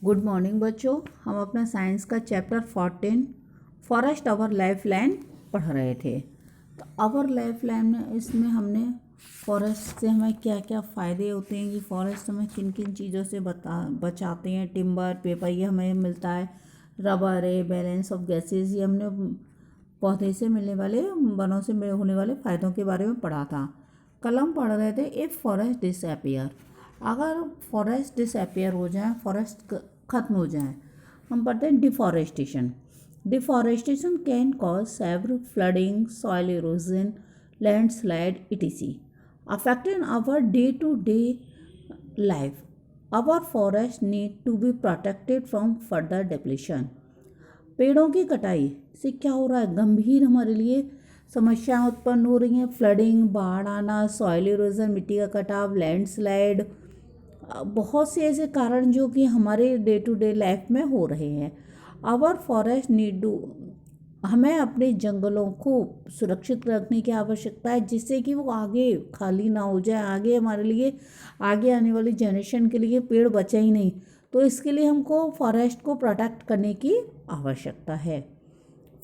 Good morning बच्चों। हम अपना साइंस का chapter 14 forest our life line पढ़ रहे थे। तो आवर लाइफ लाइन में इसमें हमने फॉरेस्ट से हमें क्या क्या फ़ायदे होते हैं कि फॉरेस्ट हमें किन किन चीज़ों से बचाते हैं। टिम्बर, पेपर ये हमें मिलता है, रबर है, बैलेंस ऑफ गैसेज, ये हमने पौधे से मिलने वाले, वनों से होने वाले फ़ायदों के बारे में पढ़ा था। कल हम पढ़ रहे थे इफ़ फॉरेस्ट डिसअपियर, अगर फॉरेस्ट डिसअपियर हो जाए, फॉरेस्ट ख़त्म हो जाए। हम पढ़ते हैं deforestation. Deforestation can cause several flooding, soil erosion, landslide etc affecting our day-to-day life. Our forests need to be protected from further depletion. पेड़ों की कटाई से क्या हो रहा है, गंभीर हमारे लिए समस्याएं उत्पन्न हो रही हैं। फ्लडिंग, बाढ़ आना, सॉइल इरोजन, मिट्टी का कटाव, लैंडस्लाइड, बहुत से ऐसे कारण जो कि हमारे डे टू डे लाइफ में हो रहे हैं। आवर फॉरेस्ट नीड टू, हमें अपने जंगलों को सुरक्षित रखने की आवश्यकता है, जिससे कि वो आगे खाली ना हो जाए, आगे हमारे लिए, आगे आने वाली जनरेशन के लिए पेड़ बचे ही नहीं। तो इसके लिए हमको फॉरेस्ट को प्रोटेक्ट करने की आवश्यकता है।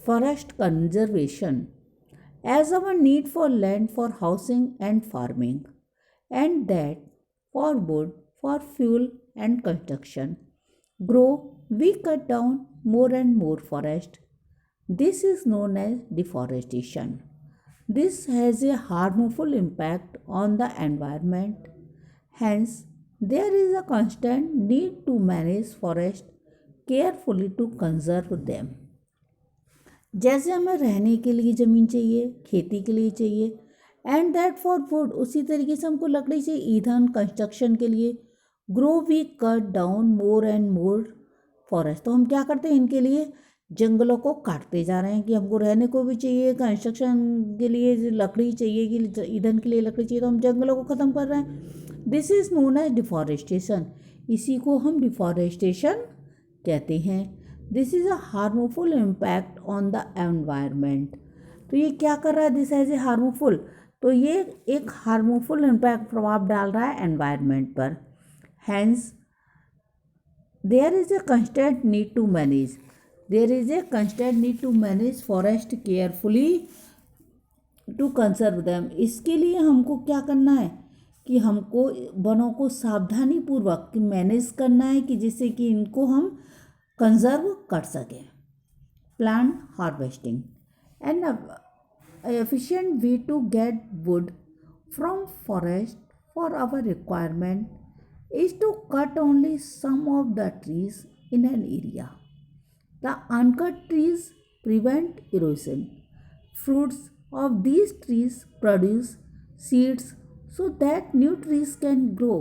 Forest conservation as our need for land for housing and farming and that for wood for fuel and construction grow, we cut down more and more forest. This is known as deforestation. This has a harmful impact on the environment. Hence, there is a constant need to manage forest carefully to conserve them. जैसे हमें रहने के लिए ज़मीन चाहिए, खेती के लिए चाहिए, एंड दैट फॉर वुड, उसी तरीके से हमको लकड़ी चाहिए ईंधन, कंस्ट्रक्शन के लिए। Grow we cut down more and more forest, तो हम क्या करते हैं, इनके लिए जंगलों को काटते जा रहे हैं कि हमको रहने को भी चाहिए, कंस्ट्रक्शन के लिए लकड़ी चाहिए, कि ईंधन के लिए लकड़ी चाहिए, तो हम जंगलों को ख़त्म कर रहे हैं। This is known as deforestation, इसी को हम डिफॉरेस्टेशन कहते हैं। This is a harmful impact on the environment. तो ये क्या कर रहा है, दिस एज ए हार्मफुल, तो ये एक हार्मफुल इम्पैक्ट, प्रभाव डाल रहा है एनवायरनमेंट पर। Hence, there is a constant need to manage. There is a constant need to manage forest carefully to conserve them. इसके लिए हमको क्या करना है कि हमको वनों को सावधानी पूर्वक मैनेज करना है, कि जिससे कि इनको हम कंजर्व कर सकें। Plant harvesting and efficient way to get wood from forest for our requirement is to cut only some of the trees in an area. The uncut trees prevent erosion. Fruits of these trees produce seeds so that new trees can grow.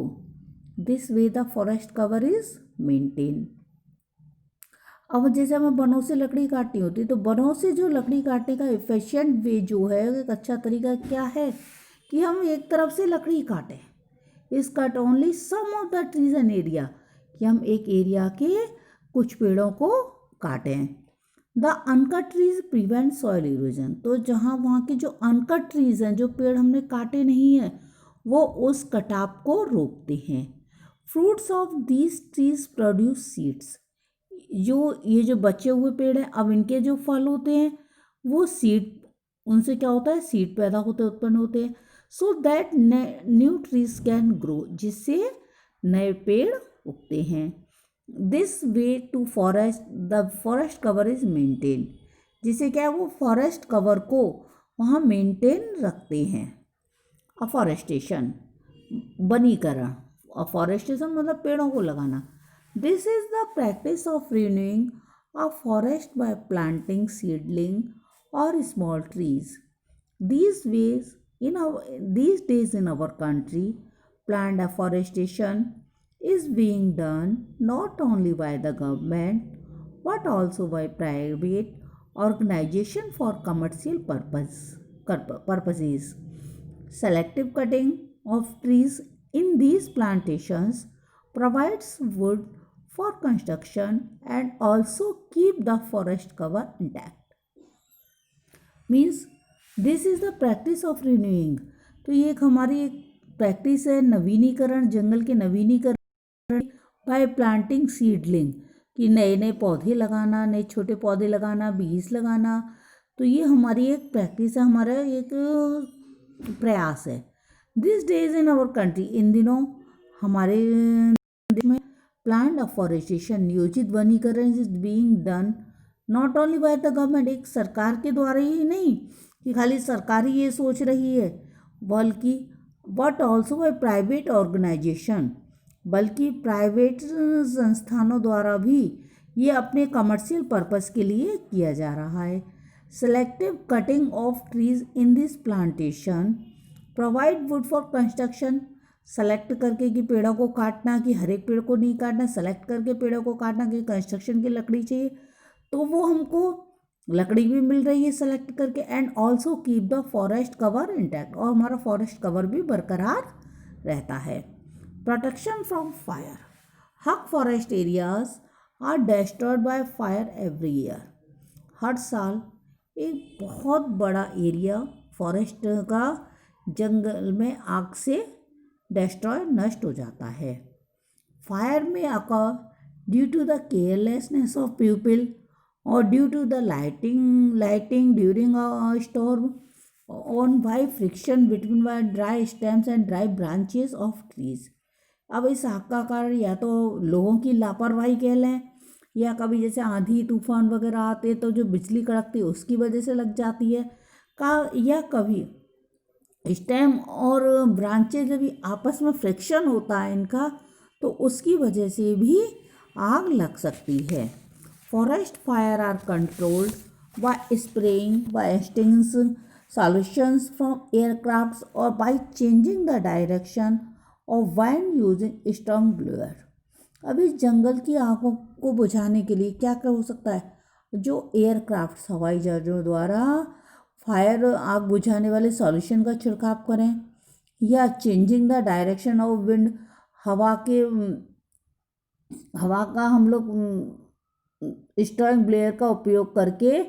This way the forest cover is maintained. अब जैसे हमें वनों से लकड़ी काटनी होती है, तो वनों से जो लकड़ी काटने का एफिशिएंट वे जो है, एक अच्छा तरीका क्या है कि हम एक तरफ से लकड़ी काटें, इस cut only some of the trees an area, कि हम एक एरिया के कुछ पेड़ों को काटें। The uncut trees prevent soil erosion, तो जहाँ वहाँ के जो अनकट ट्रीज हैं, जो पेड़ हमने काटे नहीं हैं, वो उस कटाव को रोकते हैं। Fruits of these trees produce seeds, ये जो बचे हुए पेड़ हैं, अब इनके जो फल होते हैं वो सीड, उनसे क्या होता है, सीड पैदा होते उत्पन्न होते हैं। So that new trees can grow, जिससे नए पेड़ उगते हैं। This way to forest, the forest cover is maintain, जिससे क्या है, वो फॉरेस्ट कवर को वहाँ मेंटेन रखते हैं। अफॉरेस्टेशन, वनीकरण, अफॉरेस्टेशन मतलब पेड़ों को लगाना। This is the practice of renewing a forest by planting seedling or small trees. These days in our country, plant afforestation is being done not only by the government but also by private organization for commercial purposes. Selective cutting of trees in these plantations provides wood for construction and also keep the forest cover intact. Means this is the practice of renewing. तो ये एक हमारी एक practice है, नवीनीकरण, जंगल के नवीनीकरण bye planting seedling, कि नए नए पौधे लगाना, नए छोटे पौधे लगाना, बीज लगाना। तो ये हमारी एक प्रैक्टिस है, हमारा एक प्रयास है। This days in our country, इन दिनों हमारे देश में प्लांट अफॉरेस्टेशन, नियोजित वनीकरण is being done not only by the government, एक सरकार के द्वारा ही नहीं कि खाली सरकार ही ये सोच रही है, बल्कि but also by private organisation, बल्कि प्राइवेट संस्थानों द्वारा भी ये अपने कमर्शियल पर्पस के लिए किया जा रहा है। Selective cutting of trees in this plantation provide would for construction, select करके कि पेड़ों को काटना, कि हर एक पेड़ को नहीं काटना, सेलेक्ट करके पेड़ों को काटना, कि कंस्ट्रक्शन की लकड़ी चाहिए तो वो हमको लकड़ी भी मिल रही है सेलेक्ट करके। And also keep the forest cover intact, और हमारा फॉरेस्ट कवर भी बरकरार रहता है। Protection from fire, huge forest areas are destroyed by fire every year, हर साल एक बहुत बड़ा एरिया फॉरेस्ट का जंगल में आग से डिस्ट्रॉय नष्ट हो जाता है। फायर में occur due to the carelessness of people और due to the lighting during a storm on by friction between dry stems and dry branches of trees. अब इस आग का कारण या तो लोगों की लापरवाही कह लें, या कभी जैसे आंधी तूफान वगैरह आते तो जो बिजली कड़कती है उसकी वजह से लग जाती है या कभी स्टेम और ब्रांचेज जब आपस में फ्रिक्शन होता है इनका तो उसकी वजह से भी आग लग सकती है। Forest fire are controlled by spraying by stings solutions from aircrafts और by changing the direction of wind using strong blower. अब इस जंगल की आगों को बुझाने के लिए क्या क्या हो सकता है, जो एयरक्राफ्ट हवाई जहाज़ों द्वारा फायर आग बुझाने वाले सॉल्यूशन का छिड़काव करें, या changing the direction of wind, हवा का हम लोग स्ट्रॉन्ग ब्लेयर का उपयोग करके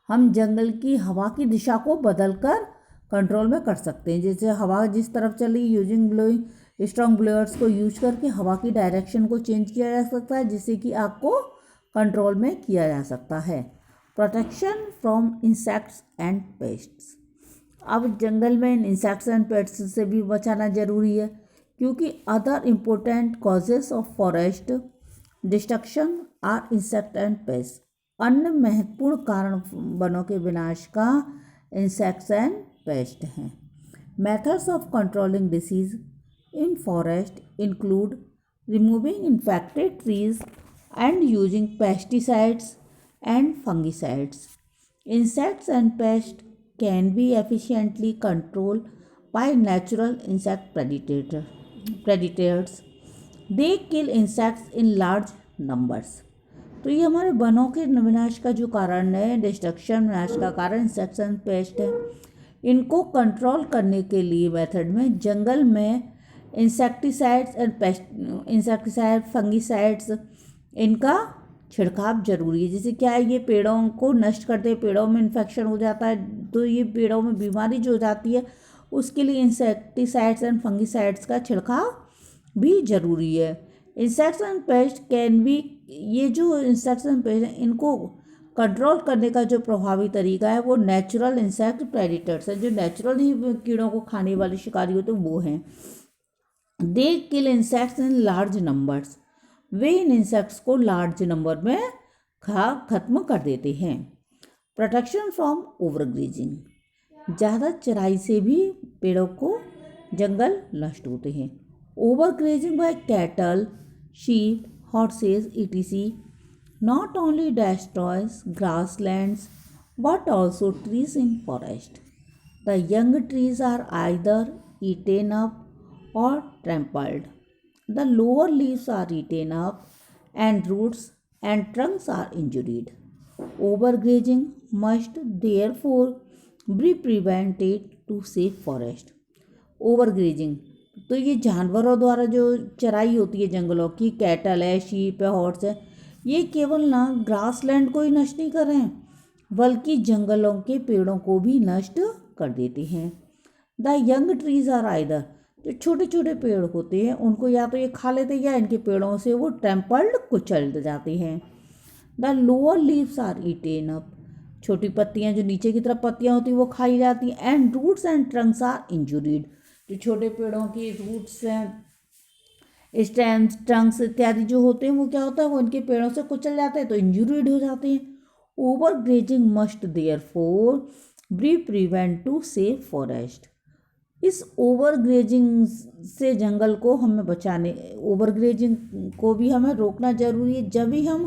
हम जंगल की हवा की दिशा को बदलकर कंट्रोल में कर सकते हैं। जैसे हवा जिस तरफ चली, यूजिंग ब्लोइंग स्ट्रॉन्ग ब्लेयर्स को यूज करके हवा की डायरेक्शन को चेंज किया जा सकता है, जिससे कि आग को कंट्रोल में किया जा सकता है। Protection from insects and pests, अब जंगल में इन इंसेक्ट्स एंड पेस्ट्स से भी बचाना जरूरी है, क्योंकि other important causes of forest destruction are insect and pest, अन्य महत्वपूर्ण कारण वनों के विनाश का इंसेक्ट्स एंड पेस्ट हैं। Methods of controlling disease in forest include removing infected trees and using pesticides and fungicides. Insects and pests can be efficiently controlled by natural insect predators. They kill insects in large numbers. तो ये हमारे वनों के विनाश का जो कारण है, डिस्ट्रक्शन विनाश का कारण इंसेक्ट्स एंड पेस्ट है। इनको कंट्रोल करने के लिए मेथड में जंगल में insecticides and paste, insecticide fungicides, इनका छिड़काव जरूरी है। जैसे क्या है, ये पेड़ों को नष्ट करते हैं, पेड़ों में इन्फेक्शन हो जाता है तो ये पेड़ों में बीमारी जो हो जाती है उसके लिए इंसेक्टिसाइड्स एंड फंगिसाइड्स का छिड़काव भी जरूरी है। Insects and paste can be, ये जो इंसेक्ट्स एंड पेस्ट हैं इनको कंट्रोल करने का जो प्रभावी तरीका है वो नेचुरल इंसेक्ट प्रेडिटर्स हैं, जो नेचुरल ही कीड़ों को खाने वाले शिकारी होते हैं वो हैं। They kill insects in large numbers, वे इन इंसेक्ट्स को लार्ज नंबर में खत्म कर देते हैं। प्रोटेक्शन फ्रॉम ओवरग्रेजिंग, ज़्यादा चराई से भी पेड़ों को जंगल नष्ट होते हैं। Overgrazing by cattle, sheep, horses etc. not only destroys grasslands but also trees in forest. The young trees are either eaten up or trampled. The lower leaves are eaten up and roots and trunks are injured. Overgrazing must therefore be prevented to save forest. Overgrazing तो ये जानवरों द्वारा जो चराई होती है जंगलों की, कैटल है, शीप है, हॉर्स है, ये केवल ना ग्रासलैंड को ही नष्ट नहीं कर रहे हैं बल्कि जंगलों के पेड़ों को भी नष्ट कर देते हैं। The young trees are either, जो छोटे छोटे पेड़ होते हैं उनको या तो ये खा लेते हैं या इनके पेड़ों से वो ट्रैम्पल्ड कुचल जाते हैं। The lower leaves are eaten up, छोटी पत्तियां जो नीचे की तरफ पत्तियां होती हैं वो खाई जाती हैं। And roots and trunks are injured, जो छोटे पेड़ों की रूट्स हैं, स्टेम्स, ट्रंक्स इत्यादि जो होते हैं वो क्या होता है, वो इनके पेड़ों से कुचल जाते हैं तो इंजुरीड हो जाते हैं। Over grazing must therefore be prevent to save forest, इस ओवर ग्रेजिंग से जंगल को हमें बचाने, ओवर ग्रेजिंग को भी हमें रोकना जरूरी है। जब भी हम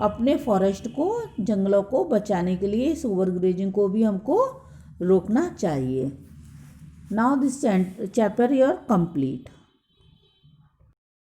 अपने फॉरेस्ट को, जंगलों को बचाने के लिए इस ओवर ग्रेजिंग को भी हमको रोकना चाहिए। Now this chapter your complete.